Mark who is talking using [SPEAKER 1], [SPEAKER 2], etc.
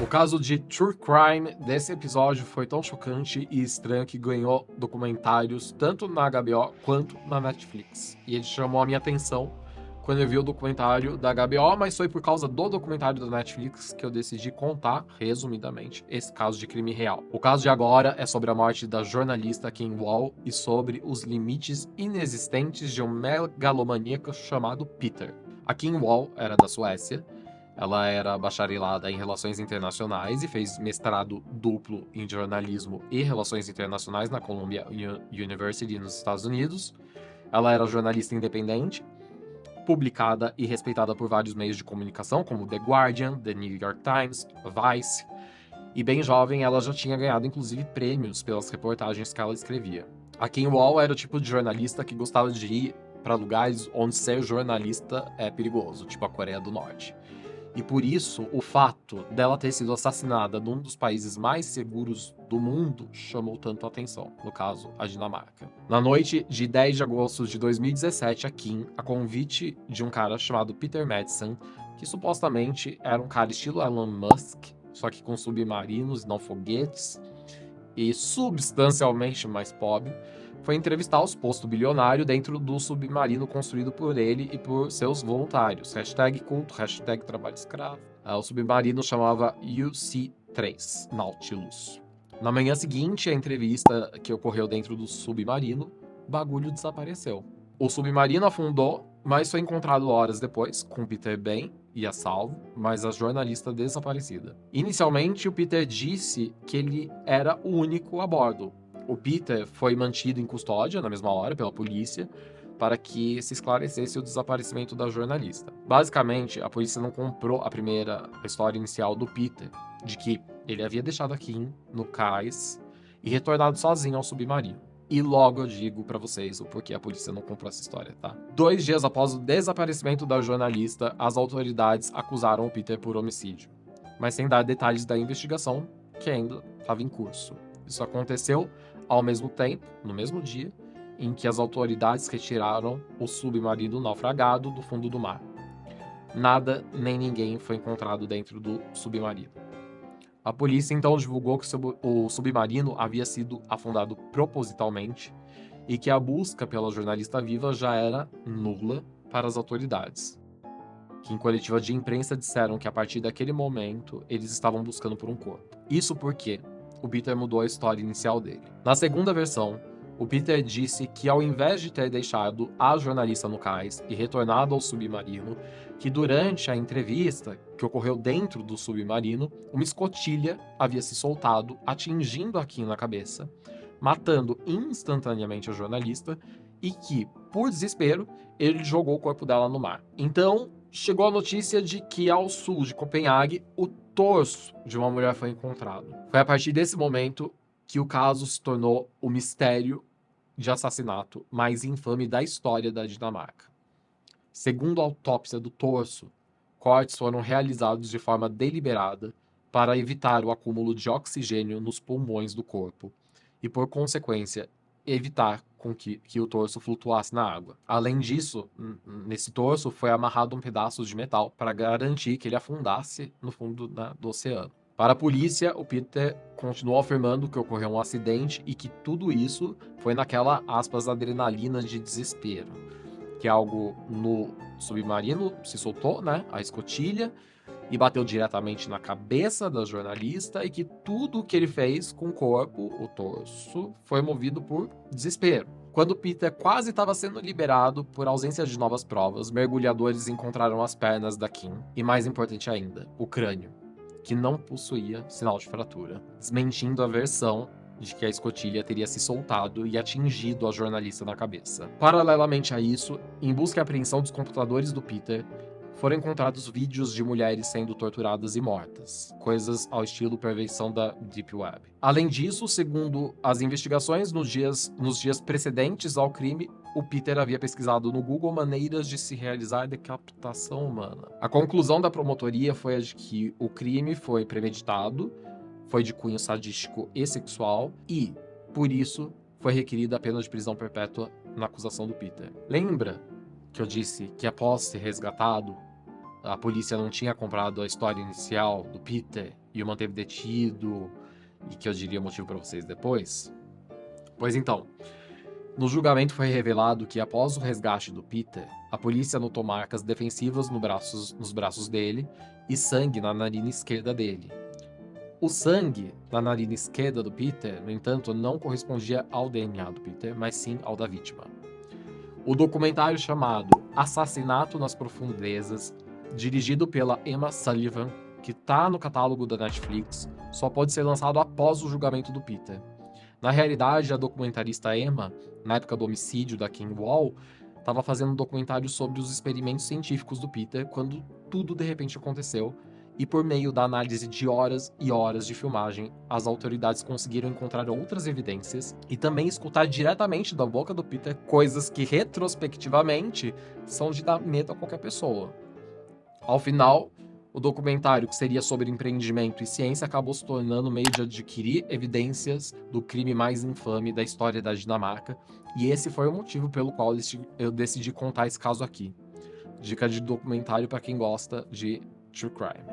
[SPEAKER 1] caso de True Crime desse episódio foi tão chocante e estranho que ganhou documentários tanto na HBO quanto na Netflix. E ele chamou a minha atenção quando eu vi o documentário da HBO, mas foi por causa do documentário da Netflix que eu decidi contar, resumidamente, esse caso de crime real. O caso de agora é sobre a morte da jornalista Kim Wall e sobre os limites inexistentes de um megalomaníaco chamado Peter. A Kim Wall era da Suécia. Ela era bacharelada em Relações Internacionais e fez mestrado duplo em Jornalismo e Relações Internacionais na Columbia University nos Estados Unidos. Ela era jornalista independente, publicada e respeitada por vários meios de comunicação, como The Guardian, The New York Times, Vice. E bem jovem, ela já tinha ganhado inclusive prêmios pelas reportagens que ela escrevia. A Kim Wall era o tipo de jornalista que gostava de ir para lugares onde ser jornalista é perigoso, tipo a Coreia do Norte. E por isso, o fato dela ter sido assassinada num dos países mais seguros do mundo chamou tanto a atenção, no caso, a Dinamarca. Na noite de 10 de agosto de 2017, a Kim, a convite de um cara chamado Peter Madsen, que supostamente era um cara estilo Elon Musk, só que com submarinos e não foguetes, e substancialmente mais pobre, foi entrevistar o suposto bilionário dentro do submarino construído por ele e por seus voluntários. #culto, #trabalho escravo. O submarino chamava UC-3, Nautilus. Na manhã seguinte, a entrevista que ocorreu dentro do submarino, o bagulho desapareceu. O submarino afundou, mas foi encontrado horas depois, com Peter bem e a salvo, mas a jornalista desaparecida. Inicialmente, o Peter disse que ele era o único a bordo. O Peter foi mantido em custódia na mesma hora pela polícia para que se esclarecesse o desaparecimento da jornalista. Basicamente, a polícia não comprou a história inicial do Peter, de que ele havia deixado a Kim no cais e retornado sozinho ao submarino. E logo eu digo pra vocês o porquê a polícia não comprou essa história, tá? 2 dias após o desaparecimento da jornalista, as autoridades acusaram o Peter por homicídio, mas sem dar detalhes da investigação, que ainda estava em curso. Isso aconteceu ao mesmo tempo, no mesmo dia, em que as autoridades retiraram o submarino naufragado do fundo do mar. Nada nem ninguém foi encontrado dentro do submarino. A polícia então divulgou que o submarino havia sido afundado propositalmente e que a busca pela jornalista viva já era nula para as autoridades, que em coletiva de imprensa disseram que a partir daquele momento eles estavam buscando por um corpo. Isso porque o Peter mudou a história inicial dele. Na segunda versão, o Peter disse que ao invés de ter deixado a jornalista no cais e retornado ao submarino, que durante a entrevista que ocorreu dentro do submarino, uma escotilha havia se soltado, atingindo a Kim na cabeça, matando instantaneamente a jornalista e que, por desespero, ele jogou o corpo dela no mar. Então, chegou a notícia de que ao sul de Copenhague, o torso de uma mulher foi encontrado. Foi a partir desse momento que o caso se tornou o mistério de assassinato mais infame da história da Dinamarca. Segundo a autópsia do torso, cortes foram realizados de forma deliberada para evitar o acúmulo de oxigênio nos pulmões do corpo e, por consequência, evitar com que o torso flutuasse na água. Além disso, nesse torso foi amarrado um pedaço de metal para garantir que ele afundasse no fundo do oceano. Para a polícia, o Peter continuou afirmando que ocorreu um acidente e que tudo isso foi naquela, aspas, adrenalina de desespero. Que algo no submarino se soltou, né, a escotilha, e bateu diretamente na cabeça da jornalista e que tudo o que ele fez com o corpo, o torso, foi movido por desespero. Quando Peter quase estava sendo liberado por ausência de novas provas, mergulhadores encontraram as pernas da Kim e, mais importante ainda, o crânio, que não possuía sinal de fratura, desmentindo a versão de que a escotilha teria se soltado e atingido a jornalista na cabeça. Paralelamente a isso, em busca e apreensão dos computadores do Peter, foram encontrados vídeos de mulheres sendo torturadas e mortas, coisas ao estilo perfeição da Deep Web. Além disso, segundo as investigações, nos dias precedentes ao crime, o Peter havia pesquisado no Google maneiras de se realizar decapitação humana. A conclusão da promotoria foi a de que o crime foi premeditado, foi de cunho sadístico e sexual e, por isso, foi requerida a pena de prisão perpétua na acusação do Peter. Lembra que eu disse que após ser resgatado, a polícia não tinha comprado a história inicial do Peter e o manteve detido, e que eu diria o motivo para vocês depois? Pois então, no julgamento foi revelado que após o resgate do Peter, a polícia notou marcas defensivas nos braços dele e sangue na narina esquerda dele. O sangue na narina esquerda do Peter, no entanto, não correspondia ao DNA do Peter, mas sim ao da vítima. O documentário chamado Assassinato nas Profundezas, dirigido pela Emma Sullivan, que está no catálogo da Netflix, só pode ser lançado após o julgamento do Peter. Na realidade, a documentarista Emma, na época do homicídio da Kim Wall, estava fazendo um documentário sobre os experimentos científicos do Peter quando tudo de repente aconteceu, e por meio da análise de horas e horas de filmagem, as autoridades conseguiram encontrar outras evidências e também escutar diretamente da boca do Peter coisas que retrospectivamente são de dar medo a qualquer pessoa. Ao final, o documentário, que seria sobre empreendimento e ciência, acabou se tornando meio de adquirir evidências do crime mais infame da história da Dinamarca, e esse foi o motivo pelo qual eu decidi contar esse caso aqui. Dica de documentário para quem gosta de true crime.